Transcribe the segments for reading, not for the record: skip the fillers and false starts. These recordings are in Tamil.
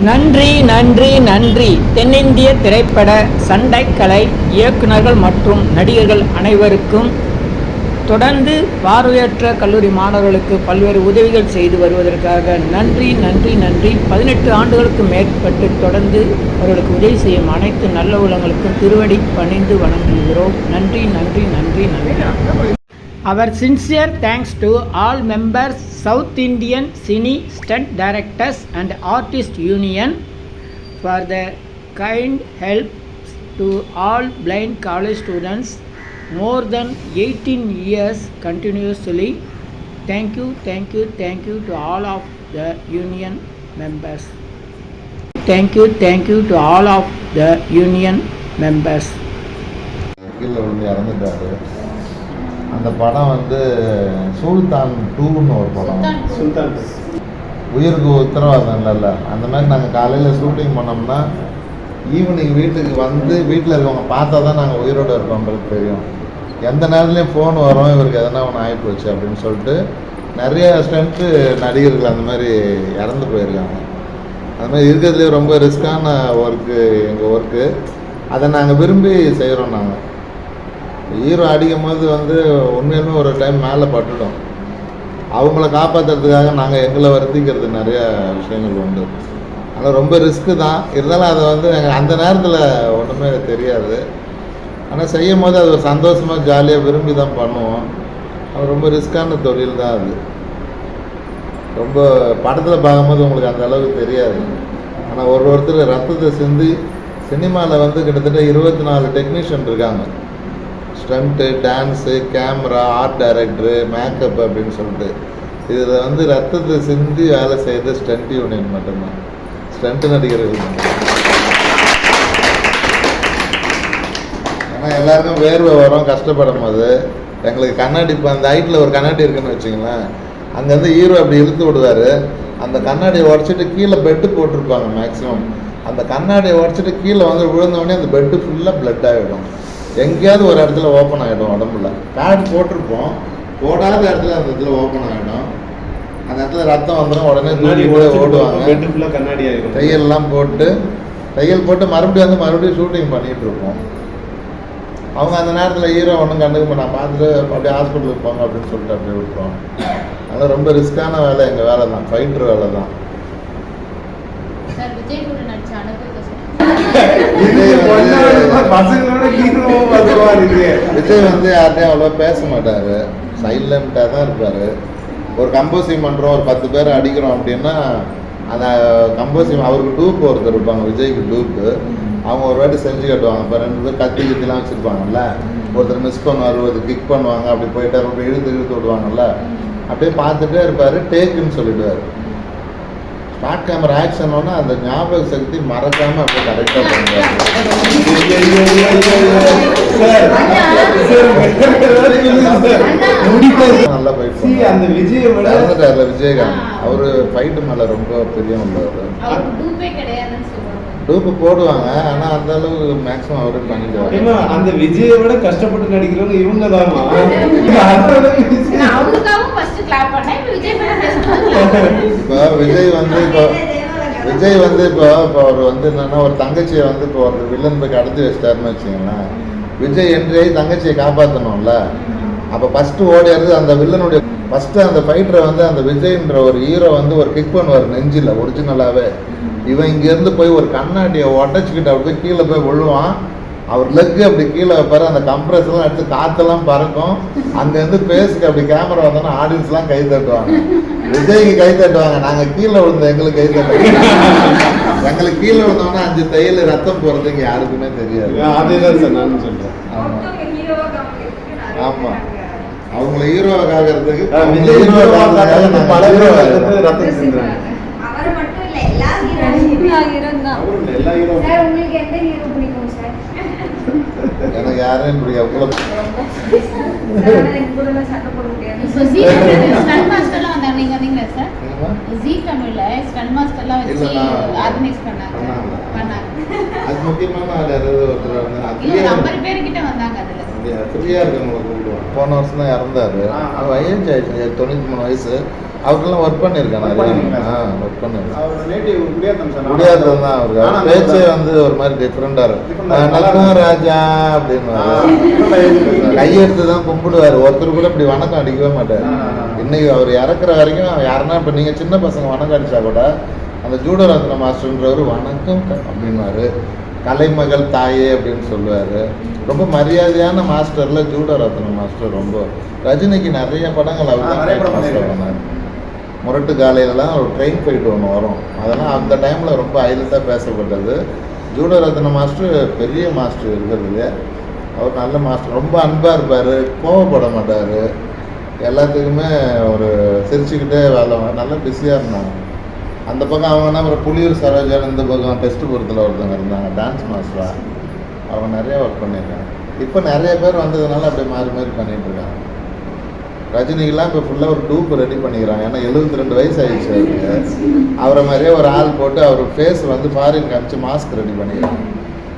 நன்றி நன்றி நன்றி. தென்னிந்திய திரைப்பட சண்டைக்கலை இயக்குநர்கள் மற்றும் நடிகர்கள் அனைவருக்கும் தொடர்ந்து பார்வையற்ற கல்லூரி மாணவர்களுக்கு பல்வேறு உதவிகள் செய்து வருவதற்காக நன்றி நன்றி நன்றி. 18 ஆண்டுகளுக்கு மேற்பட்டு தொடர்ந்து அவர்களுக்கு உதவி செய்யும் அனைத்து நல்ல உள்ளங்களுக்கும் திருவடி பணிந்து வணங்குகிறோம். நன்றி நன்றி நன்றி நன்றி. Our sincere thanks to all members, South Indian Cine Stunt Directors and Artists Union for the kind help to all blind college students more than 18 years continuously. Thank you, thank you, thank you to all of the union members. Thank you, thank you to all of the union members. அந்த படம் வந்து சுல்தான் 2ன்னு ஒரு படம். சுல்தான் உயிருக்கு உத்தரவாதம் இல்லைல்ல. அந்த மாதிரி நாங்கள் காலையில் ஷூட்டிங் பண்ணோம்னா ஈவினிங் வீட்டுக்கு வந்து வீட்டில் இருக்கவங்க பார்த்தா தான் நாங்கள் உயிரோடு இருக்கோன்றது தெரியும். எந்த நேரத்துலையும் ஃபோன் வரும், இவருக்கு எதனா ஒன்று ஆகிப்போச்சு அப்படின்னு சொல்லிட்டு நிறைய ஸ்டண்ட்டு நடிகர்கள் அந்த மாதிரி இறந்து போயிருக்காங்க. அது மாதிரி இருக்கிறதுலேயே ரொம்ப ரிஸ்க்கான ஒர்க்கு எங்கள் ஒர்க்கு. அதை நாங்கள் விரும்பி செய்கிறோம். நாங்கள் ஹீரோ அடிக்கும் போது வந்து உண்மையிலுமே ஒரு டைம் மேலே பட்டுடும். அவங்கள காப்பாற்றுறதுக்காக நாங்கள் எங்களை வருத்திக்கிறது நிறைய விஷயங்கள் உண்டு. ஆனால் ரொம்ப ரிஸ்க்கு தான். இருந்தாலும் அதை வந்து அந்த நேரத்தில் ஒன்றுமே தெரியாது. ஆனால் செய்யும் போது அது ஒரு சந்தோஷமாக ஜாலியாக விரும்பி தான் பண்ணுவோம். அது ரொம்ப ரிஸ்க்கான தொழில் தான். அது ரொம்ப படத்தில் பார்க்கும்போது உங்களுக்கு அந்த அளவுக்கு தெரியாது. ஆனால் ஒருத்தர் ரத்தத்தை சிந்தி சினிமாவில் வந்து கிட்டத்தட்ட 24 டெக்னீஷியன் இருக்காங்க. Stunt, dance, camera, art director, makeup அப்படின்னு சொல்லிட்டு இதில் வந்து ரத்தத்தை சிந்தி வேலை செய்த ஸ்டண்ட் யூனியன் மட்டும்தான், ஸ்டண்ட்டு நடிகர்கள். ஏன்னா எல்லாருக்கும் வேர்வை வரும் கஷ்டப்படும் போது. எங்களுக்கு கண்ணாடி இப்போ அந்த ஹைட்டில் ஒரு கண்ணாடி இருக்குன்னு வச்சுங்களேன், அங்கேருந்து ஹீரோ அப்படி இழுத்து விடுவார். அந்த கண்ணாடியை உடச்சிட்டு கீழே பெட்டு போட்டிருப்பாங்க மேக்ஸிமம். அந்த கண்ணாடியை உடச்சிட்டு கீழே வந்து விழுந்தோடனே அந்த பெட்டு ஃபுல்லாக பிளட் ஆகிடும். எங்கேயாவது ஒரு இடத்துல ஓப்பன் ஆகிடும். உடம்புல பேட் போட்டிருப்போம், போடாத இடத்துல அந்த இடத்துல ஓப்பன் ஆகிடும். அந்த இடத்துல ரத்தம் வந்துடும். உடனே தூக்கி கூட ஓடுவாங்க. கண்ணாடி ஆகிடும். தையல்லாம் போட்டு மறுபடியும் ஷூட்டிங் பண்ணிகிட்டு இருப்போம். அவங்க அந்த நேரத்தில் ஹீரோ ஒன்றும் கண்டுக்க நான் பார்த்துட்டு அப்படியே ஹாஸ்பிட்டலுக்கு போங்க அப்படின்னு சொல்லிட்டு அப்படியே விட்டுருவோம். அதனால் ரொம்ப ரிஸ்க்கான வேலை எங்கள் வேலை தான், ஃபைட்டர் வேலை தான். விஜய் வந்து யார்ட்டையும் அவ்வளோ பேச மாட்டார், சைலண்டாக தான் இருப்பார். ஒரு கம்போசிங் பண்ணுறோம், ஒரு 10 பேர் அடிக்கிறோம் அப்படின்னா அந்த கம்போசிங் அவருக்கு டூப் ஒருத்தர் இருப்பாங்க, விஜய்க்கு டூப்பு. அவங்க ஒரு வாட்டி செஞ்சு கட்டுவாங்க. இப்போ 2 பேர் கத்திலாம் வச்சுருப்பாங்கல்ல, ஒருத்தர் மிஸ் பண்ணுவார், ஒருத்தர் கிக் பண்ணுவாங்க, அப்படி போயிட்டு அப்படி இழுத்து விடுவாங்கல்ல, அப்படியே பார்த்துட்டே இருப்பார். டேக்குன்னு சொல்லிடுவார். ஸ்மார்ட் கேமரா ஆக்ஷன் ஒன்று அந்த ஞாபக சக்தி மறக்காமல் அப்படியே கரெக்டாக பண்ணுவார். நல்லா போயிட்டு அந்த விஜயகாந்த் அவரு ஃபைட்டு மேலே ரொம்ப பிரியம் உள்ளவர். டூப்பு போடுவாங்க, ஆனால் அந்த அளவுக்கு மேக்ஸிமம் அவரு பண்ணிடுவாங்க. அந்த விஜயை விட கஷ்டப்பட்டு நடிக்கிறவங்க இவங்க தான். இப்போ விஜய் வந்து இப்போ அவர் வந்து என்னன்னா ஒரு தங்கச்சியை வந்து இப்போ ஒரு வில்லன் போய் கடத்தி வச்சிட்டாருன்னு வச்சுங்களேன். விஜய் என்றே தங்கச்சியை காப்பாற்றணும்ல. அப்போ ஃபஸ்ட்டு ஓடியாரு அந்த வில்லனுடைய ஃபஸ்ட்டு அந்த ஃபைட்டரை வந்து அந்த விஜய்ன்ற ஒரு ஹீரோ வந்து ஒரு கிக் பண்ணுவார் நெஞ்சில் ஒரிஜினலாகவே. இவன் இங்கேருந்து போய் ஒரு கண்ணாடியை உடச்சிக்கிட்டு அப்படி போய் கீழே போய் விழுவான். அவர் லெக்கு அப்படி கீழே வைப்பாரு. அந்த கம்ப்ரெஸ்லாம் எடுத்து காற்றெல்லாம் பறக்கும். அங்கேருந்து பேஸுக்கு அப்படி கேமரா வந்தோன்னா ஆடியன்ஸ்லாம் கை தட்டுவாங்க. விஜய்க்கு கை தட்டுவாங்க. நாங்கள் கீழே விழுந்தோம், எங்களுக்கு கை தட்டுவாங்க. எங்களுக்கு கீழே விழுந்தோம்னா 5 தையல் ரத்தம் போகிறதுக்கு யாருக்குமே தெரியாது. அதேதான் சார் நான் சொல்கிறேன். ஆமாம், அவங்கள ஹீரோவாக ஆகிறதுக்கு பல ரத்தம் செஞ்சுறாங்க. எனக்கு யாரையும் பிடிக்கும். அது முக்கியமான ஃப்ரீயா இருக்கவங்களை கூப்பிடுவோம். போன வருஷம் தான் இறந்தாரு. அவர் ஏஜ் ஆயிடுச்சு, 93 வயசு. அவருக்கெல்லாம் ஒர்க் பண்ணியிருக்கேன் Work நிறைய. பண்ணிருக்கீங்களா? ஒர்க் பண்ணியிருக்கேன். அவர் நேட்டிவ் குடியாத்தம் சார். முடியாதது தான் அவருக்கு. ஆனா அவர் பேச்சே வந்து ஒரு மாதிரி டிஃப்ரெண்டாக இருக்கும். Different ஆ நக்கம் ராஜா அப்படின்னு கையெடுத்து தான் கும்பிடுவார். ஒருத்தர் கூட இப்படி வணக்கம் அடிக்கவே மாட்டார். இன்னைக்கு அவர் இறக்குற வரைக்கும் யாருன்னா இப்போ நீங்கள் சின்ன பசங்க வணக்கம் அடித்தா கூட அந்த ஜூடரத்ன மாஸ்டர்ன்றவர் வணக்கம் அப்படின்னாரு. கலைமகள் தாயே அப்படின்னு சொல்லுவார். ரொம்ப மரியாதையான மாஸ்டரில் ஜூடரத்ன மாஸ்டர். ரொம்ப ரஜினிக்கு நிறைய படங்கள் அவர் தான் நிறைய படம் மாஸ்டர் பண்ணிருக்காரு. பண்ணார். முரட்டு காலையிலலாம் ஒரு ட்ரெயின் ஃபைட் ஒன்று வரும். அதெல்லாம் அந்த டைமில் ரொம்ப ஹைலைட்டாக பேசப்பட்டது. ஜூடரத்ன மாஸ்டர் பெரிய மாஸ்டர் இருக்கிறதுலே. அவர் நல்ல மாஸ்டர். ரொம்ப அன்பாக இருப்பார், கோவப்பட மாட்டார். எல்லாத்துக்குமே ஒரு சிரிச்சுக்கிட்டே வேலை நல்லா பிஸியாக இருந்தாங்க. அந்த பக்கம் அவங்க ஒரு புலியூர் சரோஜான், இந்த பக்கம் டெஸ்ட் பொறுத்தில் ஒருத்தவங்க இருந்தாங்க டான்ஸ் மாஸ்டராக. அவங்க நிறைய ஒர்க் பண்ணியிருக்காங்க. இப்போ நிறைய பேர் வந்ததுனால அப்படியே மாறி மாறி பண்ணிகிட்டு இருக்காங்க. ரஜினிக்கெல்லாம் இப்போ ஃபுல்லாக ஒரு டூப் ரெடி பண்ணிக்கிறாங்க. ஏன்னா 72 வயசு ஆகிடுச்சு அவருக்கு. அவரை மாதிரியே ஒரு ஆள் போட்டு அவர் ஃபேஸ் வந்து ஃபாரின் காமிச்சு மாஸ்க் ரெடி பண்ணிக்கிறாங்க.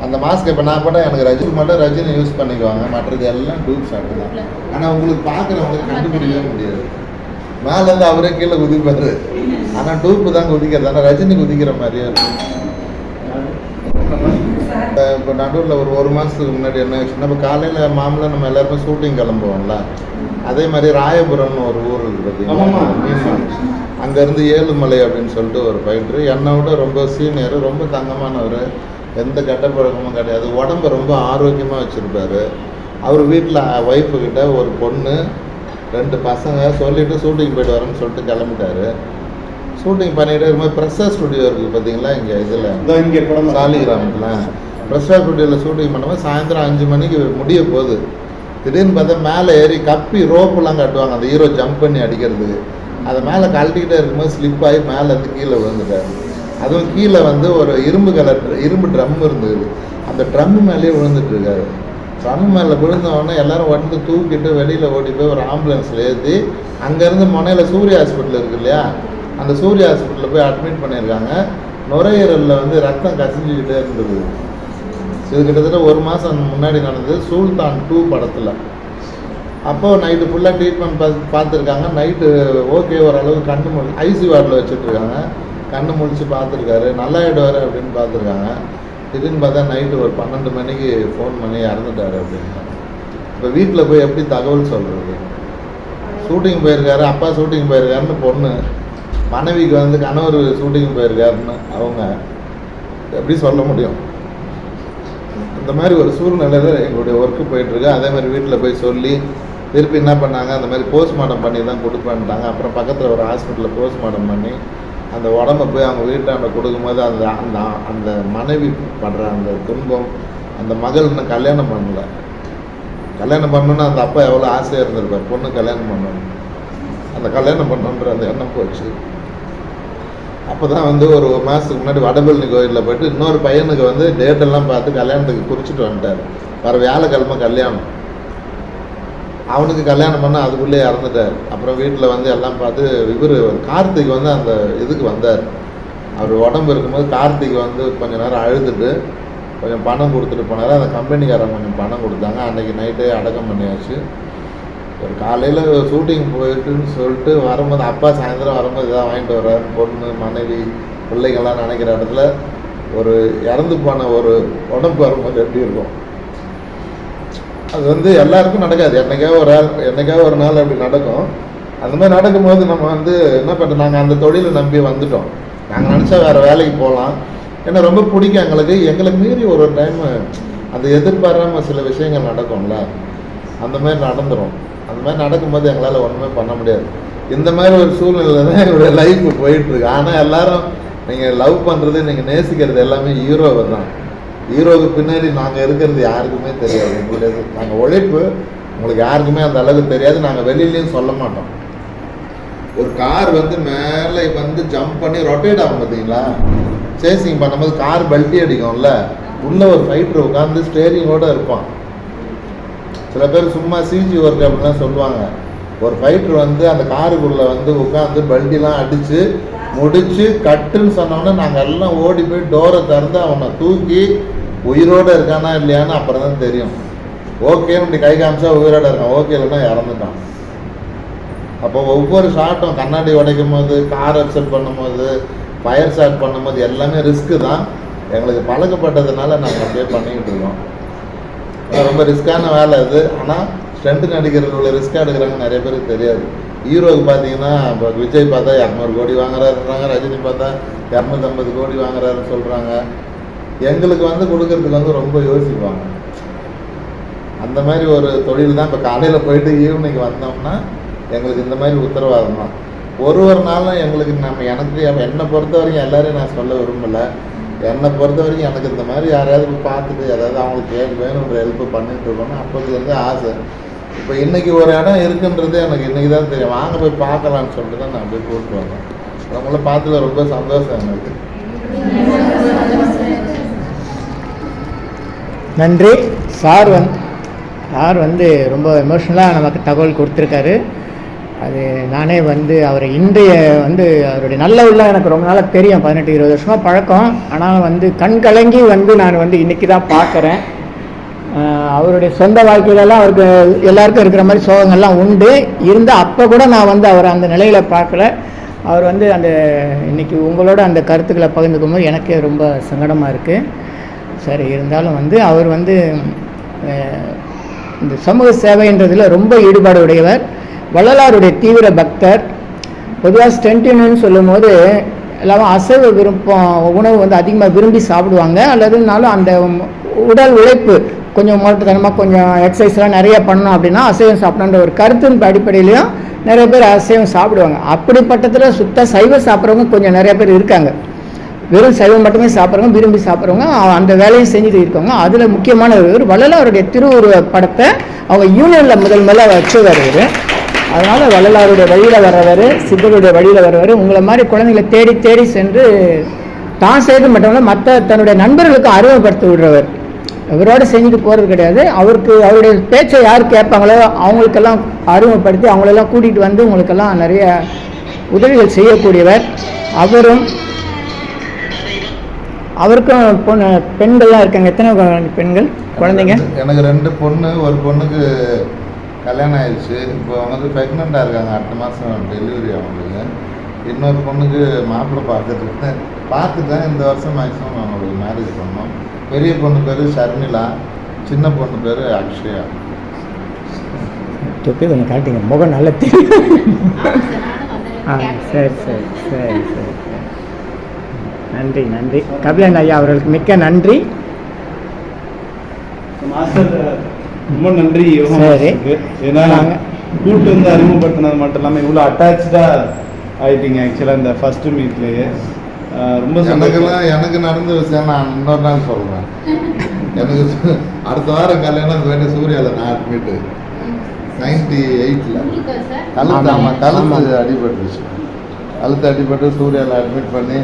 அந்த மாஸ்க் இப்போ நான் போட்டால் எனக்கு ரஜினி மட்டும் ரஜினி யூஸ் பண்ணிக்குவாங்க, மற்றது எல்லாம் டூப் ஷாட்டு தான். ஆனால் உங்களுக்கு பார்க்குறவங்களுக்கு கண்டுபிடிக்கவே முடியாது. மேலேருந்து அவரே கீழே குதிப்பார். ஆனால் டூப்பு தான் குதிக்கிறது. ஆனால் ரஜினி குதிக்கிற மாதிரியே இருக்கும். இப்போ நடுவில் ஒரு மாதத்துக்கு முன்னாடி என்ன ஆச்சுன்னா, இப்போ காலையில் மாமூலாக நம்ம எல்லாருமே ஷூட்டிங் கிளம்புவோம்ல, அதே மாதிரி ராயபுரம்னு ஒரு ஊர் இருக்குது பார்த்தீங்கன்னா, அங்கேருந்து ஏழுமலை அப்படின்னு சொல்லிட்டு ஒரு ஃபைட்ரு. என்னை விட ரொம்ப சீனியர், ரொம்ப தங்கமானவர், எந்த கெட்ட பழக்கமும் கிடையாது, உடம்பு ரொம்ப ஆரோக்கியமாக வச்சுருப்பார். அவர் வீட்டில் ஒய்ஃபுக்கிட்ட ஒரு பொண்ணு 2 பசங்க சொல்லிவிட்டு ஷூட்டிங் போய்ட்டு வரேன்னு சொல்லிட்டு கிளம்பிட்டாரு. ஷூட்டிங் பண்ணிகிட்டே இருக்கும்போது ப்ரெஸ்ஸர் ஸ்டுடியோ இருக்குது பார்த்தீங்களா, இங்கே இதில் இங்கே சாலிகிராமத்தில் ப்ரெஸ்ஸர் ஸ்டுடியோவில் ஷூட்டிங் பண்ணும்போது சாயந்தரம் 5 மணிக்கு முடிய போகுது. திடீர்னு பார்த்தா மேலே ஏறி கப்பி ரோப்பெல்லாம் கட்டுவாங்க அந்த ஹீரோ ஜம்ப் பண்ணி அடிக்கிறதுக்கு. அதை மேலே கழட்டிக்கிட்டே இருக்கும்போது ஸ்லிப் ஆகி மேலேருந்து கீழே விழுந்துட்டார். அதுவும் கீழே வந்து ஒரு இரும்பு ட்ரம் இருந்தது, அந்த ட்ரம்மு மேலேயே விழுந்துட்டு இருக்காரு. ட்ரம் மேலே விழுந்தவொடனே எல்லாரும் வந்து தூக்கிட்டு வெளியில் ஓடி போய் ஒரு ஆம்புலன்ஸில் ஏற்றி அங்கேருந்து முனையில் சூர்யா ஹாஸ்பிட்டல் இருக்குது இல்லையா, அந்த சூர்யா ஹாஸ்பிட்டலில் போய் அட்மிட் பண்ணியிருக்காங்க. நுரையீரலில் வந்து ரத்தம் கசிஞ்சிக்கிட்டே இருந்தது. இது கிட்டத்தட்ட 1 மாதம் முன்னாடி நடந்தது சுல்தான் 2 படத்தில். அப்போது நைட்டு ஃபுல்லாக ட்ரீட்மெண்ட் பார்த்துருக்காங்க. நைட்டு ஓகே ஓரளவுக்கு கண்ணு முழி ஐசி வார்டில் வச்சுட்ருக்காங்க. கண்ணு முழிச்சு பார்த்துருக்காரு, நல்லாயிடுவார் அப்படின்னு பார்த்துருக்காங்க. திடீர்னு பார்த்தா நைட்டு ஒரு 12 மணிக்கு ஃபோன் பண்ணி இறந்துட்டார் அப்படின்னு. இப்போ வீட்டில் போய் எப்படி தகவல் சொல்கிறது? ஷூட்டிங் போயிருக்காரு, அப்பா ஷூட்டிங் போயிருக்காருன்னு பொண்ணு, மனைவிக்கு வந்து கணவர் ஷூட்டிங் போயிருக்காருன்னு அவங்க எப்படி சொல்ல முடியும்? இந்த மாதிரி ஒரு சூழ்நிலையில் எங்களுடைய ஒர்க்கு போயிட்டுருக்கு. அதே மாதிரி வீட்டில் போய் சொல்லி திருப்பி என்ன பண்ணாங்க, அந்த மாதிரி போஸ்ட்மார்ட்டம் பண்ணி தான் கொடுப்பேன்ட்டாங்க. அப்புறம் பக்கத்தில் ஒரு ஹாஸ்பிட்டலில் போஸ்ட்மார்ட்டம் பண்ணி அந்த உடம்பை போய் அவங்க வீட்டாண்ட கொடுக்கும்போது அந்த அந்த அந்த மனைவி படுற அந்த துன்பம், அந்த மகள் இன்னும் கல்யாணம் பண்ணல. கல்யாணம் பண்ணணுன்னு அந்த அப்பா எவ்வளோ ஆசையாக இருந்திருப்பார், பொண்ணு கல்யாணம் பண்ணணும், அந்த கல்யாணம் பண்ணணுன்ற அந்த எண்ணம் போச்சு. அப்போ தான் வந்து ஒரு மாதத்துக்கு முன்னாடி வடபழனி கோயிலில் போய்ட்டு இன்னொரு பையனுக்கு வந்து டேட்டெல்லாம் பார்த்து கல்யாணத்துக்கு குறிச்சிட்டு வந்துட்டார். வர வியாழக்கிழமை கல்யாணம். அவனுக்கு கல்யாணம் பண்ண அதுக்குள்ளே இறந்துட்டார். அப்புறம் வீட்டில் வந்து எல்லாம் பார்த்து இவர் கார்த்திக் வந்து அந்த இதுக்கு வந்தார். அவர் உடம்பு இருக்கும்போது கார்த்திக் வந்து கொஞ்சம் நேரம் அழுதுட்டு கொஞ்சம் பணம் கொடுத்துட்டு போனார். அந்த கம்பெனிக்காரங்க கொஞ்சம் பணம் கொடுத்தாங்க. அன்றைக்கி நைட்டே அடக்கம் பண்ணியாச்சு. ஒரு காலையில் ஷூட்டிங் போயிட்டுன்னு சொல்லிட்டு வரும்போது அப்பா சாயந்தரம் வரும்போது இதான் வாங்கிட்டு வர்றாரு. பொண்ணு மனைவி பிள்ளைங்கள்லாம் நினைக்கிற இடத்துல ஒரு இறந்து போன ஒரு உடம்பு வரும்போது எப்படி இருக்கும்? அது வந்து எல்லாருக்கும் நடக்காது. என்னைக்காவது ஒரு நாள் அப்படி நடக்கும். அந்த மாதிரி நடக்கும்போது நம்ம வந்து என்ன பண்ணுறோம், நாங்கள் அந்த தொழிலை நம்பி வந்துட்டோம். நாங்கள் நினச்சா வேறு வேலைக்கு போகலாம். ஏன்னா ரொம்ப பிடிக்கும் எங்களுக்கு மீறி ஒரு டைம் அந்த எதிர்பாராமல் சில விஷயங்கள் நடக்கும்ல, அந்த மாதிரி நடந்துடும். அந்த மாதிரி நடக்கும்போது எங்களால் ஒன்றுமே பண்ண முடியாது. இந்த மாதிரி ஒரு சூழ்நிலை தான் என்னுடைய லைஃப் போயிட்டுருக்கு. ஆனால் எல்லோரும் நீங்கள் லவ் பண்ணுறது, நீங்கள் நேசிக்கிறது எல்லாமே ஹீரோவை தான். ஹீரோவுக்கு பின்னாடி நாங்கள் இருக்கிறது யாருக்குமே தெரியாது. எங்களுடைய நாங்கள் உழைப்பு உங்களுக்கு யாருக்குமே அந்த அளவுக்கு தெரியாது. நாங்கள் வெளியிலையும் சொல்ல மாட்டோம். ஒரு கார் வந்து மேலே வந்து ஜம்ப் பண்ணி ரொட்டேட் ஆகும் பார்த்தீங்களா, சேசிங் பண்ணும்போது கார் பல்ட்டி அடிக்கும்ல, உள்ளே ஒரு ஃபைட்டர் உட்காந்து ஸ்டேரிங்கோடு இருப்பான். சில பேர் சும்மா சிஜி ஒர்க் அப்படின்லாம் சொல்லுவாங்க. ஒரு ஃபைட்டர் வந்து அந்த காருக்குள்ளே வந்து உட்காந்து பல்ட்டிலாம் அடித்து முடித்து கட்டுன்னு சொன்னோன்னே நாங்கள் எல்லாம் ஓடி போய் டோரை திறந்து அவனை தூக்கி உயிரோடு இருக்கானா இல்லையான்னு அப்புறம் தான் தெரியும். ஓகேன்னு இப்படி கை காமிச்சா உயிரோடு இருக்கான், ஓகே இல்லைன்னா இறந்துட்டான். அப்போ ஒவ்வொரு ஷாட்டும் கண்ணாடி உடைக்கும் போது, கார் அப்செட் பண்ணும்போது, ஃபயர் ஷாட் பண்ணும்போது எல்லாமே ரிஸ்க்கு தான். எங்களுக்கு பழக்கப்பட்டதுனால நாங்கள் அப்படியே பண்ணிக்கிட்டு இருக்கோம். ரொம்ப ரிஸ்க்கான வேலை இது. ஆனால் ஸ்டண்ட் நடிகர்கள் ரிஸ்க்காக எடுக்கிறாங்க நிறைய பேருக்கு தெரியாது. ஹீரோவுக்கு பார்த்தீங்கன்னா இப்போ விஜய் பார்த்தா 200 கோடி வாங்குறாருன்றாங்க, ரஜினி பார்த்தா 250 கோடி வாங்குறாருன்னு சொல்கிறாங்க. எங்களுக்கு கொடுக்கறதுக்கு ரொம்ப யோசிப்பாங்க. அந்த மாதிரி ஒரு தொழில் தான். இப்போ காலையில் போயிட்டு ஈவினிங் வந்தோம்னா எங்களுக்கு இந்த மாதிரி உத்தரவாதம் தான். ஒரு நாளும் எங்களுக்கு என்னை பொறுத்த வரைக்கும் எல்லாரையும் நான் சொல்ல விரும்பலை. என்னை பொறுத்த வரைக்கும் எனக்கு இந்த மாதிரி யாரையாவது பார்த்துட்டு ஏதாவது அவங்களுக்கு வேணுன்ற ஹெல்ப் பண்ணிட்டு இருக்கோம்னா அப்போதுலேருந்து ஆசை. இப்போ இன்றைக்கி ஒரு இடம் இருக்குன்றது எனக்கு இன்றைக்கி தான் தெரியும். வாங்க போய் பார்க்கலான்னு சொல்லிட்டு தான் நான் போய் கூப்பிட்டு வந்தேன். அவங்கள பார்த்ததுல ரொம்ப சந்தோஷம் எனக்கு. நன்றி. சார் ரொம்ப எமோஷ்னலாக நமக்கு தகவல் கொடுத்துருக்காரு. அது நானே அவரை இன்றைய அவருடைய நல்ல உள்ள எனக்கு ரொம்ப நாளாக தெரியும், 18-20 வருஷமாக பழக்கம். ஆனால் கண் கலங்கி நான் இன்றைக்கி தான் பார்க்குறேன். அவருடைய சொந்த வாழ்க்கையிலலாம் அவருக்கு எல்லாருக்கும் இருக்கிற மாதிரி சோகங்கள்லாம் உண்டு இருந்தால் அப்போ கூட நான் அவரை அந்த நிலையில் பார்க்கல. அவர் அந்த இன்றைக்கி உங்களோட அந்த கருத்துக்களை பகிர்ந்துக்கும் போது எனக்கே ரொம்ப சங்கடமாக இருக்குது. சரி, இருந்தாலும் அவர் இந்த சமூக சேவைன்றதில் ரொம்ப ஈடுபாடு உடையவர். வள்ளலாருடைய தீவிர பக்தர். பொதுவாக ஸ்டென்டின்னு சொல்லும் போது எல்லாரும் அசைவ உணவு அதிகமாக விரும்பி சாப்பிடுவாங்க. அல்லதுனாலும் அந்த உடல் உழைப்பு கொஞ்சம் முரட்டுத்தனமாக கொஞ்சம் எக்ஸசைஸ்லாம் நிறைய பண்ணணும் அப்படின்னா அசைவம் சாப்பிடணுன்ற ஒரு கருத்தின் அடிப்படையிலையும் நிறைய பேர் அசைவம் சாப்பிடுவாங்க. அப்படிப்பட்டத்தில் சுத்த சைவம் சாப்பிட்றவங்க கொஞ்சம் நிறைய பேர் இருக்காங்க. வெறும் சைவம் மட்டுமே சாப்பிட்றவங்க, விரும்பி சாப்பிட்றவங்க, அந்த வேலையும் செஞ்சுட்டு இருக்காங்க. அதில் முக்கியமான ஒரு வள்ளலாருடைய திருவுருவ படத்தை அவங்க யூனியனில் முதல்ல வச்சுவார். அதனால் வள்ளலாருடைய வழியில் வர்றவர், சித்தருடைய வழியில் வர்றவர். உங்களை மாதிரி குழந்தைங்களை தேடி தேடி சென்று தான் செய்து மட்டும் மற்ற தன்னுடைய நண்பர்களுக்கு அறிமுகப்படுத்தி விடுறவர். இவரோடு செஞ்சுட்டு போகிறது கிடையாது. அவருடைய பேச்சை யார் கேட்பாங்களோ அவங்களுக்கெல்லாம் அறிமுகப்படுத்தி அவங்களெல்லாம் கூட்டிகிட்டு உங்களுக்கெல்லாம் நிறைய உதவிகள் செய்யக்கூடியவர். அவருக்கும் பெண்கள்லாம் இருக்காங்க. எத்தனை பெண்கள் குழந்தைங்க? எனக்கு 2 பொண்ணு. ஒரு பொண்ணுக்கு கல்யாணம் ஆயிடுச்சு. இப்போ ப்ரெக்னெண்ட்டாக இருக்காங்க. அடுத்த மாதம் டெலிவரி அவங்களுக்கு. இன்னொரு பொண்ணுக்கு மாப்பிள்ளை பார்த்துட்டேன். இந்த வருஷம் மேக்ஸிமம் அவங்களுக்கு மேரேஜ் பண்ணோம். பெரிய பொண்ணு பேர் ஷர்மிளா, சின்ன பொண்ணு பேர் அக்ஷயா. தொப்பி கொஞ்சம் காட்டுங்க, முகம் நல்லா தெரியும். சரி சரி சரி சரி. நன்றி நன்றி. கபிலன் ஐயா அவர்களுக்கு மிக்க நன்றி. ரொம்ப நன்றி. ஏன்னா கூட்டு அறிமுகப்படுத்தினது மட்டும் இல்லாமல் இவ்வளோ அட்டாச்சாக ஆயிட்டீங்க. ஆக்சுவலாக இந்த ஃபர்ஸ்ட் மீட்லேயே ரொம்ப எனக்கு நடந்த விஷயம் நான் இன்னொரு நாள் சொல்கிறேன். எனக்கு அடுத்த வாரம் கல்யாணம் சூர்யாவில் நான் அட்மிட்டு 98ல் கழுத்து அடிபட்டுருச்சு. கழுத்து அடிபட்டு சூர்யாவில் அட்மிட் பண்ணி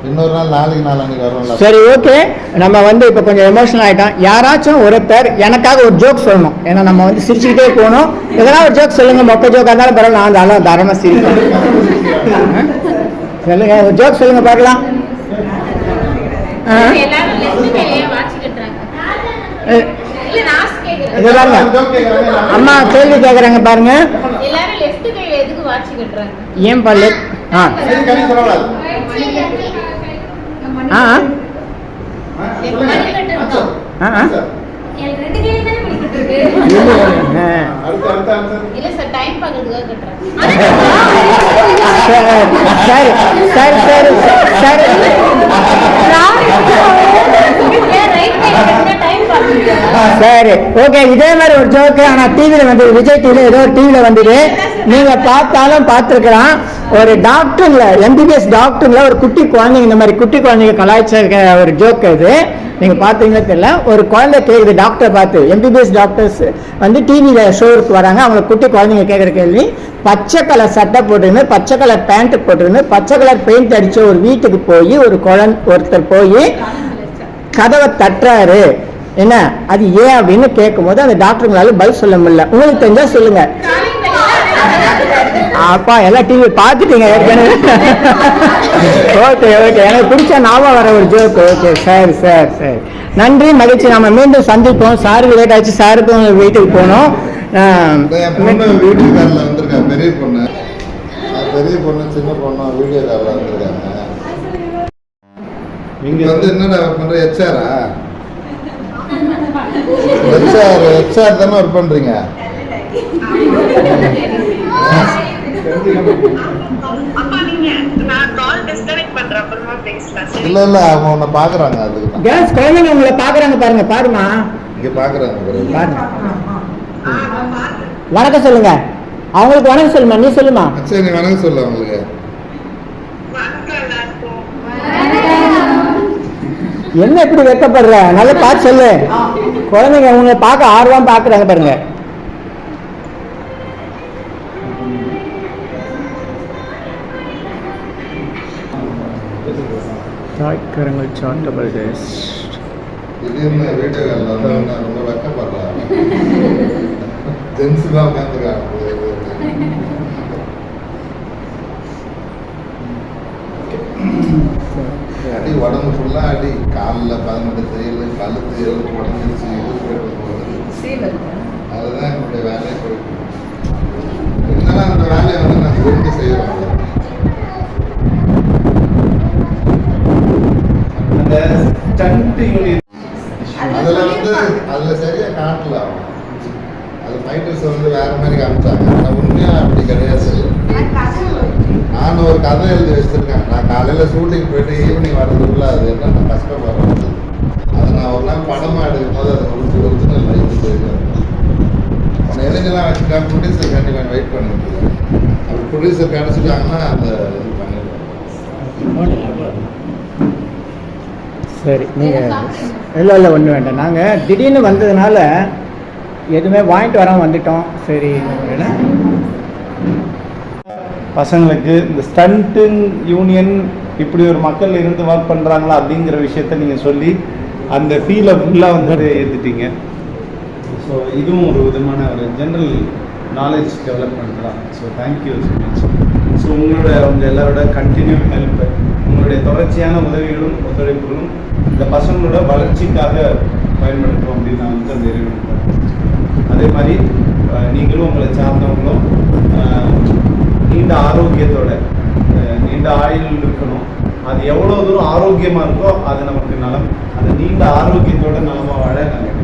இன்னொரு நாள் நாளைக்கு வரும். சரி, ஓகே. நம்ம இப்போ கொஞ்சம் எமோஷனல் ஆகிட்டோம். யாராச்சும் ஒருத்தர் எனக்காக ஒரு ஜோக் சொல்லணும். ஏன்னா நம்ம சிரிச்சுக்கிட்டே போகணும். எதனா ஒரு ஜோக் சொல்லுங்க. மொக்க ஜோக்காக இருந்தாலும் பரவாயில்ல, நான் தாராளமாக சிரிப்பேன். சொல்லுங்க, ஒரு ஜோக் சொல்லுங்க பார்க்கலாம். அம்மா கேள்வி கேட்குறாங்க பாருங்க. ஏன் பல்லு? சரி, ஓகே. இதே மாதிரி ஒரு ஜோக்கு ஆனா டிவில வந்து விஜய் டிவில ஏதோ டிவில வந்தது, நீங்க பார்த்தாலும் பார்த்துருக்கலாம். ஒரு டாக்டர்ல எம்பிபிஎஸ் டாக்டர்ல ஒரு குட்டி குழந்தைங்க, இந்த மாதிரி குட்டி குழந்தைங்க கலாச்சார ஒரு ஜோக் அது. நீங்க பார்த்தீங்கன்னா தெரியல, ஒரு குழந்தை கேட்குது டாக்டர் பார்த்து. எம்பிபிஎஸ் டாக்டர்ஸ் வந்து டிவியில ஷோருக்கு வராங்க. அவங்க குட்டி குழந்தைங்க கேட்குற கேள்வி, பச்சை கலர் சட்டை போட்டுருந்து, பச்சை கலர் பேண்ட் போட்டுருந்து, பச்சை கலர் பெயிண்ட் அடிச்ச ஒரு வீட்டுக்கு போய் ஒருத்தர் போய் கதவை தட்டுறாரு, என்ன அது ஏன் அப்படின்னு கேட்கும் போது அந்த டாக்டருங்களால பதில் சொல்ல முடியல. உங்களுக்கு தெரிஞ்சா சொல்லுங்க. அப்பா எல்லாம் டிவி பார்த்துட்டீங்க ஏற்கனவே. ஓகே ஓகே, எனக்கு பிடிச்ச ஞாபகம் வர ஒரு ஜோக். ஓகே, சரி சரி சரி, நன்றி, மகிழ்ச்சி. நம்ம மீண்டும் சந்திப்போம். சாருக்கு லேட் ஆச்சு, சாருக்கும் வீட்டுக்கு போகணும். என் பொண்ணு வீடியோ காலில் வந்திருக்கா, பெரிய பொண்ணு சின்ன பொண்ணு வீடியோ காலில் வந்திருக்காங்க. நீங்க வந்து என்னடா ஒர்க் பண்ற? ஹெச்ஆரா? ஹெச்ஆர் தானே ஒர்க் பண்றீங்க? இல்ல இல்ல, அவங்க உன்னை பாக்குறாங்க. அதுக்கு கேர்ள்ஸ் குழந்தைங்க உங்களை பாக்குறாங்க பாருங்க, பாருமா இங்க பாக்குறாங்க பாருங்க. வணக்கம் சொல்லுங்க, அவங்களுக்கு வணக்கம் சொல்லுமா. நீ சொல்லுமா. சரி, நீ வணக்கம் சொல்லு அவங்களுக்கு. என்ன இப்படி வெக்கப்படுற? நல்லா பார்த்து சொல்லு. குழந்தைங்க உங்களை பார்க்க ஆர்வம் பாக்குறாங்க பாருங்க. Thaikarangal charitable test. திடீர்னு வீடியோ காலில் வந்து ரொம்ப வெக்கப்படுறாங்க. ஜென்ஸ் தான் உட்காந்துருக்காங்க. அடி உடம்பு ஃபுல்லாக அடி. காலில் 18 தையல், கழுத்து எலும்பு உடஞ்சிருச்சு, போகுது. அதுதான் என்னுடைய வேலையை போயிட்டு. இருந்தாலும் அந்த வேலையை வந்து நான் விரும்பி செய்கிறோம். அந்த ஸ்டண்ட் யூனிட் அதில் வந்து அதில் சரியாக காட்டல. அது ஃபைட்டர்ஸ் வந்து வேற மாதிரி காமிச்சாங்க. ஆனால் உண்மையாக அப்படி கிடையாது. நான் ஒரு கதை எழுதி வச்சிருக்கேன். நான் காலையில் ஷூட்டிங் போயிட்டு ஈவினிங் வர்றதுக்குள்ள அது என்ன கஷ்டப்படுறது. அதை நான் ஒரு நாள் படமாக எடுக்கும் போது அதை ஒரிஜினல் லைஃப் போயிருக்கேன். உன்னை எதுங்கெல்லாம் வச்சுட்டா ப்ரொடியூசர் கண்டிப்பாக வெயிட் பண்ணிட்டு இருக்கேன். அப்படி ப்ரொடியூசர் கிடச்சிட்டாங்கன்னா அந்த இது பண்ணிடுவேன். சரி, நீங்கள் இல்லை ஒன்றும் வேண்டாம். நாங்கள் திடீர்னு வந்ததுனால எதுவுமே வாங்கிட்டு வராமல் வந்துட்டோம். சரி, பசங்களுக்கு இந்த ஸ்டண்ட்டிங் யூனியன் இப்படி ஒரு மக்கள் இருந்து ஒர்க் பண்ணுறாங்களா அப்படிங்கிற விஷயத்த நீங்கள் சொல்லி அந்த ஃபீலை ஃபுல்லாக வந்துட்டு ஏற்றுட்டீங்க. ஸோ இதுவும் ஒரு விதமான ஒரு ஜென்ரல் நாலேஜ் டெவலப்மெண்ட் தான். So thank you so much. So உங்கள் எல்லாரோட கண்டினியூ ஹெல்ப், உங்களுடைய தொடர்ச்சியான உதவிகளும் ஒத்துழைப்புகளும் இந்த பசங்களோட வளர்ச்சிக்காக பயன்படுத்தும் அப்படின்னு நான் வந்து அந்த இறைவன். அதே மாதிரி நீங்களும் உங்களை சார்ந்தவங்களும் நீண்ட ஆரோக்கியத்தோட நீண்ட ஆயுள் இருக்கணும். அது எவ்வளோ தூரம் ஆரோக்கியமாக இருக்கோ அது நமக்கு நலம். அந்த நீண்ட ஆரோக்கியத்தோட நலமாக வாழ நாங்கள்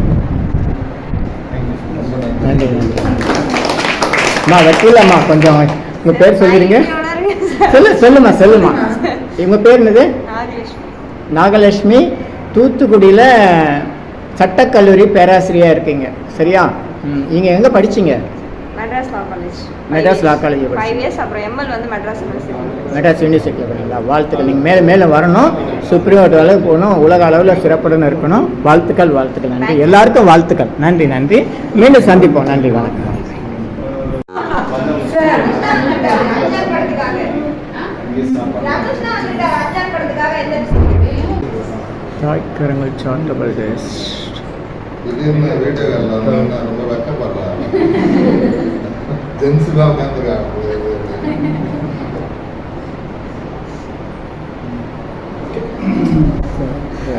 நன்றி. அம்மா வக்கீலம்மா, கொஞ்சம் உங்கள் பேர் சொல்லிடுங்க. சொல்லுமா. உங்கள் பேர் என்னது? நாகலட்சுமி. தூத்துக்குடியில் சட்டக்கல்லூரி பேராசிரியராக இருக்கீங்க, சரியா? நீங்கள் எங்கே படிச்சீங்க? மெட்ராஸ் லா காலேஜ் 5 years. அப்புறம் எம்எல் வந்து மெட்ராஸ் யூனிவர்சிட்டியில் பண்ணீங்களா? வாழ்த்துக்கள். நீங்கள் மேலே வரணும், சுப்ரீம் கோர்ட் அளவுக்கு போகணும், உலக அளவில் சிறப்புடன் இருக்கணும். வாழ்த்துக்கள். நன்றி, எல்லாருக்கும் வாழ்த்துக்கள். நன்றி. மீண்டும் சந்திப்போம். நன்றி, வணக்கம். Thaikarangal charitable test. திடீர்னு வீடியோ காலில் வந்து ரொம்ப வெக்கப்படுறாங்க. ஜென்ஸ் தான் உட்காந்துருக்காங்க.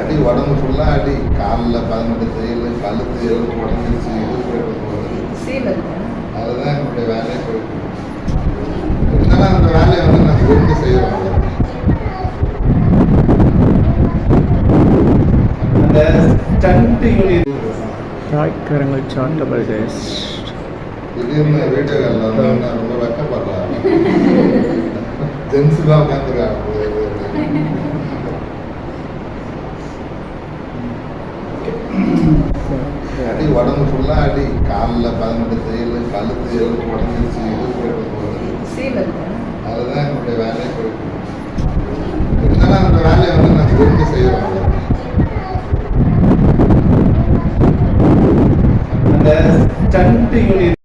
அடி உடம்பு ஃபுல்லாக அடி. காலில் 18 தையல், கழுத்து எலும்பு உடஞ்சிருச்சு, போகுது. அதுதான் என்னுடைய வேலையை போயிட்டு. இருந்தாலும் அந்த வேலையை வந்து நான் விரும்பி செய்கிறோம். அந்த stunt unit Thaikarangal charitable test. திடீர்னு வீடியோ காலில் வந்து ரொம்ப வெக்கப்படுறாங்க. ஜென்ஸ் தான் உட்காந்துருக்காங்க. அடி உடம்பு ஃபுல்லாக அடி. காலில் 18 தையல், கழுத்து எலும்பு உடஞ்சிருச்சு, போகுது. அதுதான் என்னுடைய வேலையை போயிட்டு. இருந்தாலும் அந்த வேலையை வந்து நான் விரும்பி செய்கிறோம். அந்த ஸ்டண்ட் யூனிட்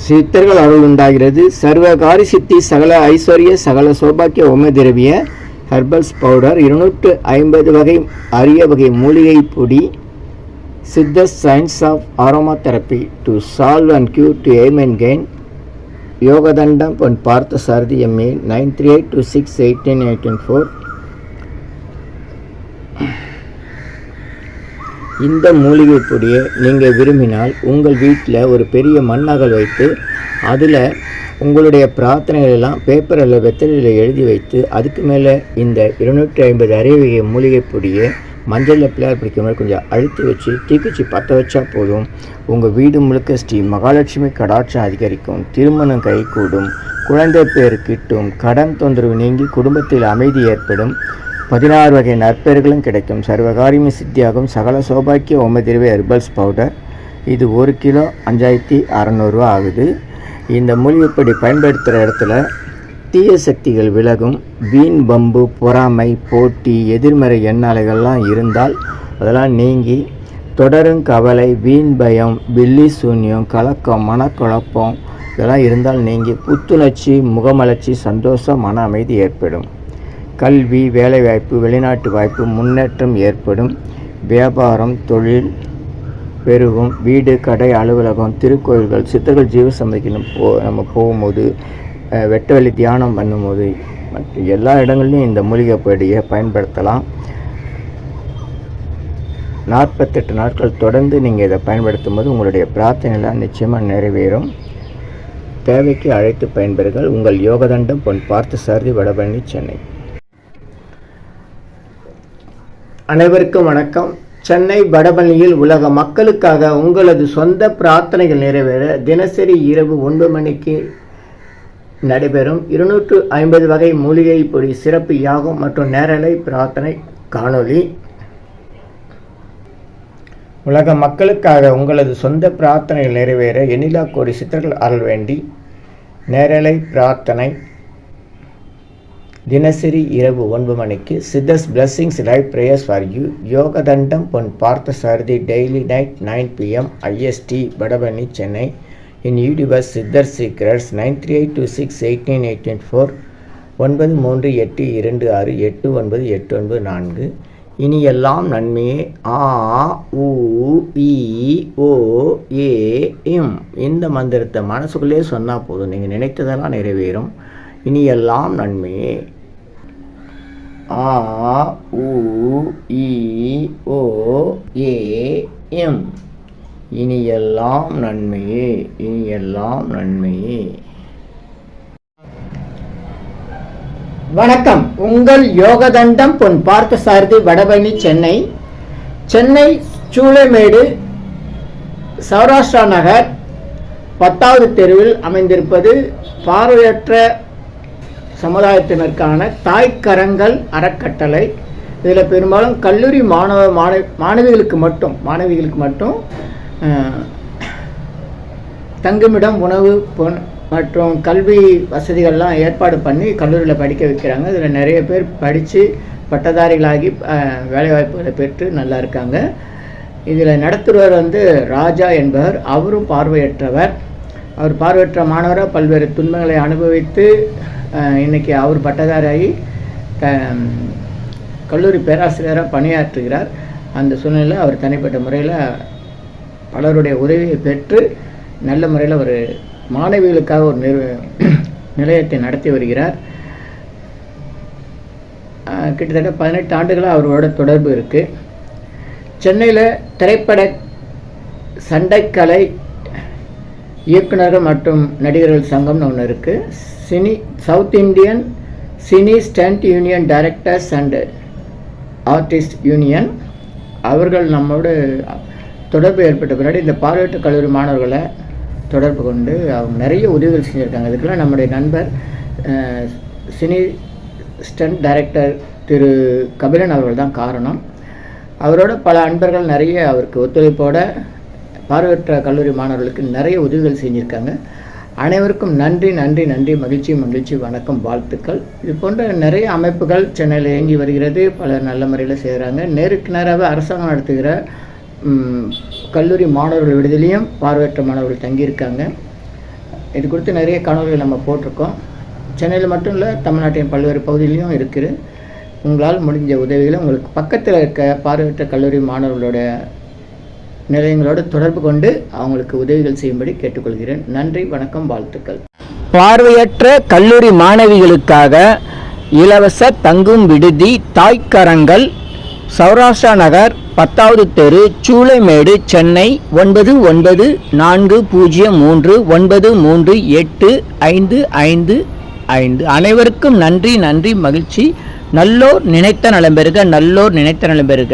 சித்தர்கள் அருள் உண்டாகிறது. சர்வகாரி சித்தி சகல ஐஸ்வர்ய சகல சௌபாக்கிய ஓம திரவிய ஹெர்பல்ஸ் பவுடர் 250 வகை அரிய வகை மூலிகை பொடி. Siddha science of aromatherapy to solve and cure to aim and gain. Yogathandam Pon பார்த்த சாரதி எம்ஏ 9382689814. இந்த மூலிகை பொடியை நீங்கள் விரும்பினால் உங்கள் வீட்டில் ஒரு பெரிய மண்ணகல் வைத்து அதில் உங்களுடைய பிரார்த்தனைகள் எல்லாம் பேப்பரில் வெத்தலையில் எழுதி வைத்து அதுக்கு மேலே இந்த 250 அரைவகை மூலிகை பொடியை மஞ்சளில் பிள்ளையார் பிடிக்கிற மாதிரி கொஞ்சம் அழுத்தி வச்சு தீக்குச்சி பற்ற வச்சா போதும். உங்கள் வீடு முழுக்க ஸ்ரீ மகாலட்சுமி கடாட்சம் அதிகரிக்கும், திருமணம் கைகூடும், குழந்தை பேர் கிட்டும், கடன் தொந்தரவு நீங்கி குடும்பத்தில் அமைதி ஏற்படும், 16 வகை நற்பெயர்களும் கிடைக்கும், சர்வகாரியமே சித்தியாகும். சகல சௌபாக்கிய ஓமதிர்வை ஹெர்பல்ஸ் பவுடர். இது 1 கிலோ 5600 ரூபா ஆகுது. இந்த மூலிகைப்பொடி பயன்படுத்துகிற இடத்துல தீய சக்திகள் விலகும். வீண் பம்பு, பொறாமை, போட்டி, எதிர்மறை எண்ணாலைகள்லாம் இருந்தால் அதெல்லாம் நீங்கி தொடரும் கவலை, வீண் பயம், பில்லி சூன்யம், கலக்கம், மனக்குழப்பம் இதெல்லாம் இருந்தால் நீங்கி புத்துணர்ச்சி, முகமலர்ச்சி, சந்தோஷம், மன அமைதி ஏற்படும். கல்வி, வேலைவாய்ப்பு, வெளிநாட்டு வாய்ப்பு, முன்னேற்றம் ஏற்படும். வியாபாரம், தொழில் பெருகும். வீடு, கடை, அலுவலகம், திருக்கோயில்கள், சித்தர்கள் ஜீவசமைக்கு நம்ம போகும்போது, வெட்ட வெளி தியானம் பண்ணும்போது மற்ற எல்லா இடங்கள்லையும் இந்த மூலிகை பொடியை பயன்படுத்தலாம். 48 நாட்கள் தொடர்ந்து நீங்கள் இதை பயன்படுத்தும் போது உங்களுடைய பிரார்த்தனைலாம் நிச்சயமாக நிறைவேறும். தேவைக்கு அழைத்து பயன்பெறுங்கள். உங்கள் யோகதண்டம் பொன் பார்த்தசாரதி, வடபழனி, சென்னை. அனைவருக்கும் வணக்கம். சென்னை வடபழனியில் உலக மக்களுக்காக உங்களது சொந்த பிரார்த்தனைகள் நிறைவேற தினசரி இரவு 9 மணிக்கு நடைபெறும் 250 வகை மூலிகை பொடி சிறப்பு யாகம் மற்றும் நேரலை பிரார்த்தனை காணொளி. உலக மக்களுக்காக உங்களது சொந்த பிரார்த்தனைகள் நிறைவேற எண்ணிலா கோடி சித்தர்கள் அருள் வேண்டி நேரலை பிரார்த்தனை தினசரி இரவு 9 மணிக்கு. Siddhars blessings live prayers for you. Yogathandam Pon Parthasarathy daily night 9 PM IST, Vadapalani, Chennai. In universe Siddhar secrets 9382689884 938826898994. இனி எல்லாம் நன்மையே. ஆ உ இ ஓ ஏ இம் இந்த மந்திரத்தை மனசுக்குள்ளே சொன்னால் போதும், நீங்கள் நினைத்ததெல்லாம் நிறைவேறும். இனி எல்லாம் நன்மையே. ஆ உ இ ஓ ஏ இம் இனி எல்லாம் நன்மையே, இனி எல்லாம் நன்மையே. வணக்கம். உங்கள் யோகதண்டம் பொன் பார்த்தசாரதி, வடபழனி, சென்னை. சென்னை சூளைமேடு சௌராஷ்டிரா நகர் 10வது தெருவில் அமைந்திருப்பது பார்வையற்ற சமுதாயத்தினருக்கான தாய்க்கரங்கள் அறக்கட்டளை. இதில் பெரும்பாலும் கல்லூரி மாணவிகளுக்கு மட்டும் தங்குமிடம், உணவு மற்றும் கல்வி வசதிகள்லாம் ஏற்பாடு பண்ணி கல்லூரியில் படிக்க வைக்கிறாங்க. இதில் நிறைய பேர் படித்து பட்டதாரிகளாகி வேலைவாய்ப்புகளை பெற்று நல்லா இருக்காங்க. இதில் நடத்துகிறவர் ராஜா என்பவர். அவரும் பார்வையற்றவர். அவர் பார்வையற்ற மாணவராக பல்வேறு துன்பங்களை அனுபவித்து இன்றைக்கி அவர் பட்டதாரியாகி கல்லூரி பேராசிரியராக பணியாற்றுகிறார். அந்த சூழ்நிலையில் அவர் தனிப்பட்ட முறையில் பலருடைய உதவியை பெற்று நல்ல முறையில் ஒரு மாணவிகளுக்காக ஒரு நிலையத்தை நடத்தி வருகிறார். கிட்டத்தட்ட 18 ஆண்டுகளாக அவரோட தொடர்பு இருக்குது. சென்னையில் திரைப்பட சண்டைக்கலை இயக்குநர்கள் மற்றும் நடிகர்கள் சங்கம்னு ஒன்று இருக்குது. South Indian cine stunt union directors and artist union அவர்கள் நம்மோடு தொடர்பு ஏற்பட்ட பின்னாடி இந்த பார்வையற்ற கல்லூரி மாணவர்களை தொடர்பு கொண்டு அவங்க நிறைய உதவிகள் செஞ்சுருக்காங்க. இதுக்கெல்லாம் நம்முடைய நண்பர் சினி ஸ்டண்ட் டைரக்டர் திரு கபிலன் அவர்கள் தான் காரணம். அவரோட பல அன்பர்கள் நிறைய அவருக்கு ஒத்துழைப்போட பார்வையற்ற கல்லூரி மாணவர்களுக்கு நிறைய உதவிகள் செஞ்சுருக்காங்க. அனைவருக்கும் நன்றி நன்றி நன்றி. மகிழ்ச்சி மகிழ்ச்சி. வணக்கம், வாழ்த்துக்கள். இது போன்ற நிறைய அமைப்புகள் சென்னையில் இயங்கி வருகிறது. பலர் நல்ல முறையில் செய்கிறாங்க. நேருக்கு நேராகவே அரசாங்கம் நடத்துகிற கல்லூரி மாணவர்கள் விடுதலையும் பார்வையற்ற மாணவர்கள் தங்கியிருக்காங்க. இது குறித்து நிறைய காணொலிகள் நம்ம போட்டிருக்கோம். சென்னையில் மட்டும் இல்லை, தமிழ்நாட்டின் பல்வேறு பகுதியிலையும் இருக்குது. உங்களால் முடிஞ்ச உதவிகளை உங்களுக்கு பக்கத்தில் இருக்க பார்வையற்ற கல்லூரி மாணவர்களோட நிலையங்களோடு தொடர்பு கொண்டு அவங்களுக்கு உதவிகள் செய்யும்படி கேட்டுக்கொள்கிறேன். நன்றி, வணக்கம், வாழ்த்துக்கள். பார்வையற்ற கல்லூரி மாணவிகளுக்காக இலவச தங்கும் விடுதி தாய்க்கரங்கள் சௌராஷ்டிரா நகர் 10வது தெரு, சூளைமேடு, சென்னை 993039385555. அனைவருக்கும் நன்றி, மகிழ்ச்சி. நல்லோர் நினைத்த நலம் பெறுக, நல்லோர் நினைத்த நலம் பெறுக.